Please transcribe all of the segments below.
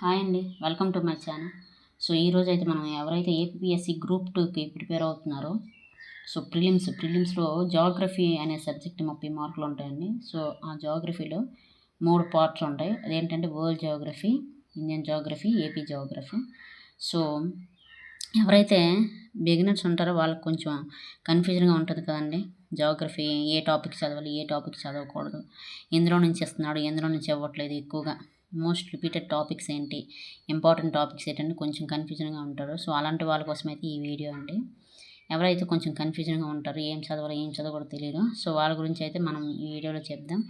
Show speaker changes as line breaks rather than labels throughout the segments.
Hi అండి, welcome to my channel. So ఈరోజు అయితే మనం ఎవరైతే ఏపీఎస్సి గ్రూప్ 2కి ప్రిపేర్ అవుతున్నారో సో ప్రిలిమ్స్లో జాగ్రఫీ అనే సబ్జెక్ట్ 30 మార్కులు ఉంటాయండి. సో ఆ జాగ్రఫీలో 3 పార్ట్స్ ఉంటాయి. అదేంటంటే world geography, Indian geography, AP geography. So ఎవరైతే బిగినర్స్ ఉంటారో వాళ్ళకి కొంచెం కన్ఫ్యూజన్గా ఉంటుంది కదండి. జాగ్రఫీ ఏ టాపిక్ చదవాలి, ఏ టాపిక్ చదవకూడదు, ఎందులో నుంచి ఇస్తున్నాడు, ఎందులో నుంచి ఇవ్వట్లేదు, ఎక్కువగా మోస్ట్ రిపీటెడ్ టాపిక్స్ ఏంటి, ఇంపార్టెంట్ టాపిక్స్ ఏంటంటే కొంచెం కన్ఫ్యూజన్గా ఉంటారు. సో అలాంటి వాళ్ళ కోసం అయితే ఈ వీడియో అండి. ఎవరైతే కొంచెం కన్ఫ్యూజన్గా ఉంటారో, ఏం చదవాలో ఏం చదవకూడదు తెలియదు, సో వాళ్ళ గురించి అయితే మనం ఈ వీడియోలో చెప్దాం,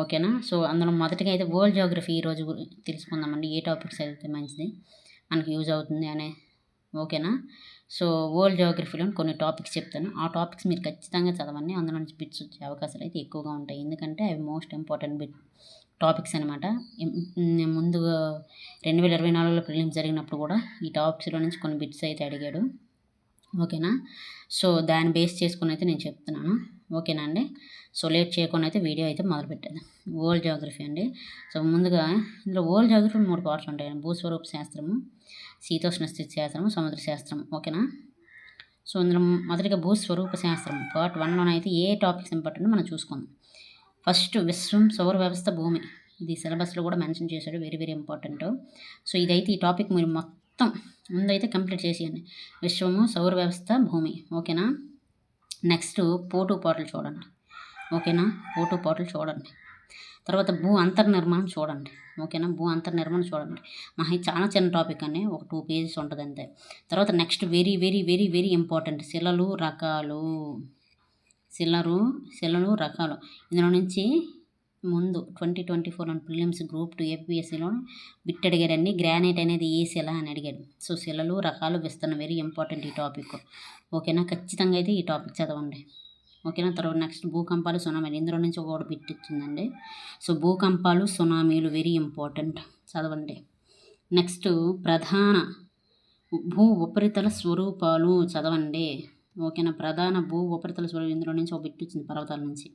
ఓకేనా. సో అందులో మొదటిగా అయితే వరల్డ్ జాగ్రఫీ ఈరోజు తెలుసుకుందామండి. ఏ టాపిక్స్ అయితే మంచిది, మనకి యూజ్ అవుతుంది అనే, ఓకేనా. సో వరల్డ్ జాగ్రఫీలో కొన్ని టాపిక్స్ చెప్తాను. ఆ టాపిక్స్ మీరు ఖచ్చితంగా చదవండి. అందులో నుంచి బిట్స్ వచ్చే అవకాశాలు అయితే ఎక్కువగా ఉంటాయి, ఎందుకంటే అవి మోస్ట్ ఇంపార్టెంట్ టాపిక్స్ అనమాట. ముందుగా 2024లో ప్రిలిమ్స్ జరిగినప్పుడు కూడా ఈ టాపిక్స్లో నుంచి కొన్ని బిట్స్ అయితే అడిగాడు, ఓకేనా. సో దాన్ని బేస్ చేసుకుని అయితే నేను చెప్తున్నాను, ఓకేనా అండి. సో లేట్ చేయకుండా అయితే వీడియో అయితే మొదలుపెట్టాను. వరల్డ్ జాగ్రఫీ అండి. సో ముందుగా ఇందులో వరల్డ్ జాగ్రఫీ 3 పార్ట్స్ ఉంటాయండి: భూస్వరూప శాస్త్రము, శీతోష్ణ స్థితి శాస్త్రము, సముద్ర శాస్త్రం, ఓకేనా. సో ఇందులో మొదటిగా భూస్వరూప శాస్త్రం పార్ట్ 1లోనైతే ఏ టాపిక్స్ ఇంపార్టెంట్ మనం చూసుకుందాం. ఫస్ట్ విశ్వం, సౌర వ్యవస్థ, భూమి. ఇది సిలబస్లో కూడా మెన్షన్ చేశాడు, వెరీ వెరీ ఇంపార్టెంట్. సో ఇదైతే ఈ టాపిక్ మీరు మొత్తం ముందైతే కంప్లీట్ చేసేయండి. విశ్వము, సౌర వ్యవస్థ, భూమి, ఓకేనా. నెక్స్ట్ పోటు పాటలు చూడండి, ఓకేనా. పోటు పాటలు చూడండి. తర్వాత భూ అంతర్నిర్మాణం చూడండి, ఓకేనా. భూ అంతర్నిర్మాణం చూడండి. ఇది చాలా చిన్న టాపిక్ అండి, ఒక 2 పేజెస్ ఉంటుంది అంతే. తర్వాత next very very very very important శిలలు రకాలు. శిలలు రకాలు ఇందులో నుంచి ముందు 2024 ప్రిలిమ్స్ గ్రూప్ 2 ఏపీఎస్సిలో బిట్ అడిగాడండి. గ్రానైట్ అనేది ఏ శిల అని అడిగాడు. సో శిలలు రకాలు విస్తరణ వెరీ ఇంపార్టెంట్ ఈ టాపిక్, ఓకేనా. ఖచ్చితంగా అయితే ఈ టాపిక్ చదవండి, ఓకేనా. తర్వాత నెక్స్ట్ భూకంపాలు, సునామీలు. ఇందులో నుంచి ఒక బిట్ ఇచ్చిందండి. సో భూకంపాలు, సునామీలు వెరీ ఇంపార్టెంట్, చదవండి. నెక్స్ట్ ప్రధాన భూ ఉపరితల స్వరూపాలు చదవండి, ఓకేనా. ప్రధాన భూ ఉపరితల స్వరూపం ఇందులో నుంచి ఒక బిట్ వచ్చింది, పర్వతాల నుంచి,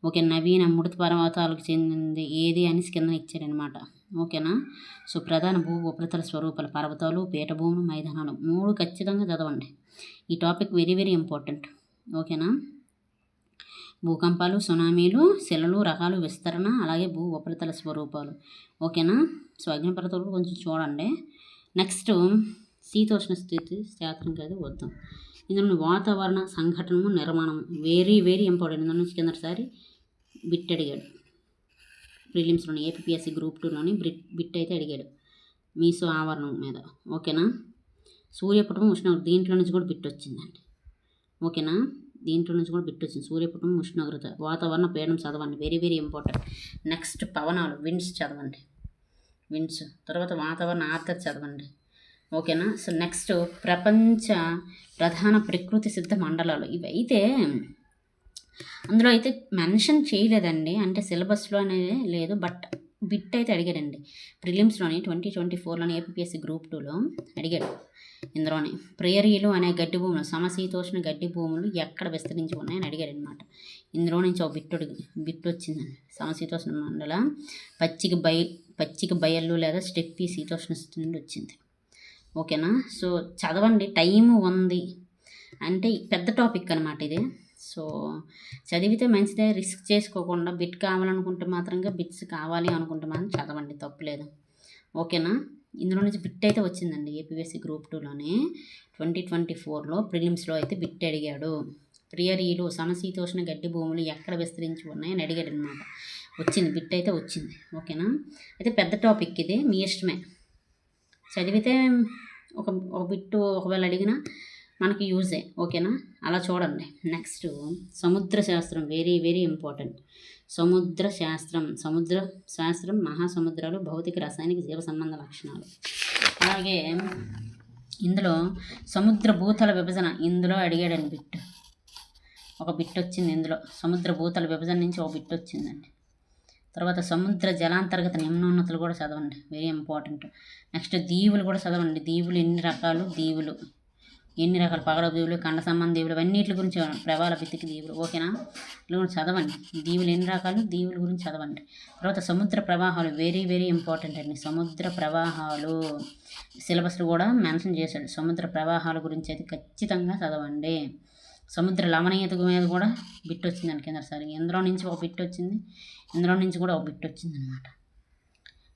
ఓకే. నవీన మృత పర్వతాలకు చెందింది ఏది అని కింద ఇచ్చారనమాట, ఓకేనా. సో ప్రధాన భూ ఉపరితల స్వరూపాలు పర్వతాలు, పీఠభూములు, మైదానాలు 3 ఖచ్చితంగా చదవండి. ఈ టాపిక్ వెరీ వెరీ ఇంపార్టెంట్, ఓకేనా. భూకంపాలు, సునామీలు, శిలలు రకాలు, విస్తరణ, అలాగే భూ ఉపరితల స్వరూపాలు, ఓకేనా. సో అగ్నిపర్వతాలు కొంచెం చూడండి. నెక్స్ట్ శీతోష్ణ స్థితి శాస్త్రం అయితే వద్దాం. ఇందులో వాతావరణ సంఘటనము, నిర్మాణం వెరీ వెరీ ఇంపార్టెంట్. ఇందులో నుంచి కిందసారి బిట్ అడిగాడు ప్రిలిమ్స్లోని, ఏపీఎస్సి గ్రూప్ 2లోని బిట్ అయితే అడిగాడు మీసో ఆవరణం మీద, ఓకేనా. సూర్యపటం, ఉష్ణోగ్రత దీంట్లో నుంచి కూడా బిట్ వచ్చిందండి, ఓకేనా. దీంట్లో నుంచి కూడా బిట్ వచ్చింది. సూర్యపటం, ఉష్ణోగ్రత, వాతావరణ పీడనం చదవండి, వెరీ వెరీ ఇంపార్టెంట్. నెక్స్ట్ పవనాలు, విండ్స్ చదవండి, విండ్స్. తర్వాత వాతావరణ ఆర్ద్రత చదవండి, ఓకేనా. సో నెక్స్ట్ ప్రపంచ ప్రధాన ప్రకృతి సిద్ధ మండలాలు. ఇవైతే అందులో అయితే మెన్షన్ చేయలేదండి, అంటే సిలబస్లో అనేది లేదు, బట్ బిట్ అయితే అడిగాడండి ప్రిలిమ్స్లోని 2024లోని ఏపీఎస్సి గ్రూప్ 2లో అడిగాడు. ఇందులోని ప్రేరీలు అనే గడ్డి భూములు, సమశీతోష్ణ గడ్డి భూములు ఎక్కడ విస్తరించి ఉన్నాయని అడిగాడు అనమాట. ఇందులో నుంచి ఒక బిట్ వచ్చిందండి. సమశీతోష్ణ మండల పచ్చిక బయళ్ళు లేదా స్టెప్పి శీతోష్ణ స్థితి నుండి వచ్చింది, ఓకేనా. సో చదవండి, టైం ఉంది, అంటే పెద్ద టాపిక్ అనమాట ఇది. సో చదివితే మంచిదే, రిస్క్ చేసుకోకుండా బిట్ కావాలనుకుంటే మాత్రంగా బిట్స్ కావాలి అనుకుంటే మాత్రం చదవండి, తప్పులేదు, ఓకేనా. ఇందులో నుంచి బిట్ అయితే వచ్చిందండి ఏపీఎస్సి గ్రూప్ 2లోనే 2024లో ప్రిలిమ్స్లో అయితే బిట్ అడిగాడు. ప్రియరీలు సమశీతోష్ణ గడ్డి భూములు ఎక్కడ విస్తరించి ఉన్నాయని అడిగాడు అనమాట. వచ్చింది, బిట్ అయితే వచ్చింది, ఓకేనా. అయితే పెద్ద టాపిక్ ఇది, మీ ఇష్టమే. చదివితే ఒక బిట్టు ఒకవేళ అడిగినా మనకి యూజే, ఓకేనా. అలా చూడండి. నెక్స్ట్ సముద్ర శాస్త్రం వెరీ వెరీ ఇంపార్టెంట్. సముద్ర శాస్త్రం మహాసముద్రాలు, భౌతిక, రసాయనిక, జీవ సంబంధ లక్షణాలు. అలాగే ఇందులో సముద్ర భూతల విభజన ఇందులో అడిగాడని బిట్, ఒక బిట్ వచ్చింది. ఇందులో సముద్ర భూతల విభజన నుంచి ఒక బిట్ వచ్చిందండి. తర్వాత సముద్ర జలాంతర్గత నిమ్నోన్నతులు కూడా చదవండి, వెరీ ఇంపార్టెంట్. నెక్స్ట్ దీవులు కూడా చదవండి. దీవులు ఎన్ని రకాలు, దీవులు, ఎన్ని రకాల పగడ దీవులు, ఖండ సంబంధ దీవులు, అన్నిటి గురించి ప్రభాల బిత్తికి దీవులు. ఓకేనా, ఇలా కూడా చదవండి. దీవులు ఎన్ని రకాలు, దీవుల గురించి చదవండి. తర్వాత సముద్ర ప్రవాహాలు వెరీ వెరీ ఇంపార్టెంట్ అండి. సముద్ర ప్రవాహాలు సిలబస్లో కూడా మెన్షన్ చేశాడు. సముద్ర ప్రవాహాల గురించి అయితే ఖచ్చితంగా చదవండి. సముద్ర లవణీయత మీద కూడా బిట్ వచ్చిందండి కిందసారి. ఇందులో నుంచి ఒక బిట్ వచ్చింది, ఇందులో నుంచి కూడా ఒక బిట్ వచ్చింది అనమాట.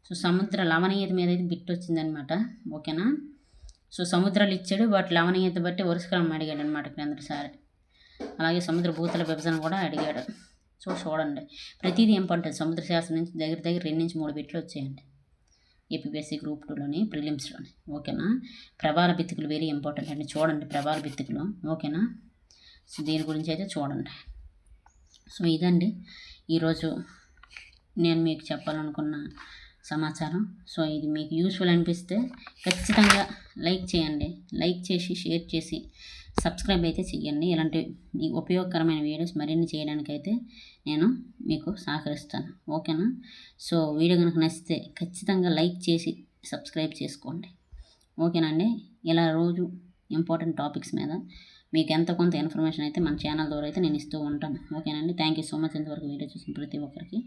సో సముద్ర లవణీయత మీద అయితే బిట్ వచ్చిందనమాట. ఓకేనా, సో సముద్రాలు ఇచ్చాడు, వాటి లవణీయత బట్టి వరుసక్రమం అడిగాడు అనమాట కిందసారి. అలాగే సముద్ర భూతల విభజన కూడా అడిగాడు. సో చూడండి, ప్రతిదీ ఇంపార్టెంట్. సముద్ర శాస్త్రం నుంచి దగ్గర 2 నుంచి 3 బిట్లు వచ్చాయండి ఏపీఎస్సీ గ్రూప్ 2లోని, ప్రిలిమ్స్లోని. ఓకేనా, ప్రభాల బిత్తికలు వెరీ ఇంపార్టెంట్ అండి. చూడండి ప్రభాల బిత్తికలు. ఓకేనా, సో దీని గురించి అయితే చూడండి. సో ఇదండి ఈరోజు నేను మీకు చెప్పాలనుకున్న సమాచారం. సో ఇది మీకు యూస్ఫుల్ అనిపిస్తే ఖచ్చితంగా లైక్ చేయండి. లైక్ చేసి షేర్ చేసి సబ్స్క్రైబ్ అయితే చేయండి. ఇలాంటి ఉపయోగకరమైన వీడియోస్ మరిన్ని చేయడానికైతే నేను మీకు సహకరిస్తాను. ఓకేనా, సో వీడియో కనుక నచ్చితే ఖచ్చితంగా లైక్ చేసి సబ్స్క్రైబ్ చేసుకోండి. ఓకేనండి, ఇలా రోజు ఇంపార్టెంట్ టాపిక్స్ మీద మీకు ఎంతో కొంత ఇన్ఫర్మేషన్ అయితే మన ఛానల్ ద్వారా అయితే నేను ఇస్తూ ఉంటాను. ఓకేనండి, థ్యాంక్ యూ సో మచ్ ఇంతవరకు వీడియో చూసిన ప్రతి ఒక్కరికి.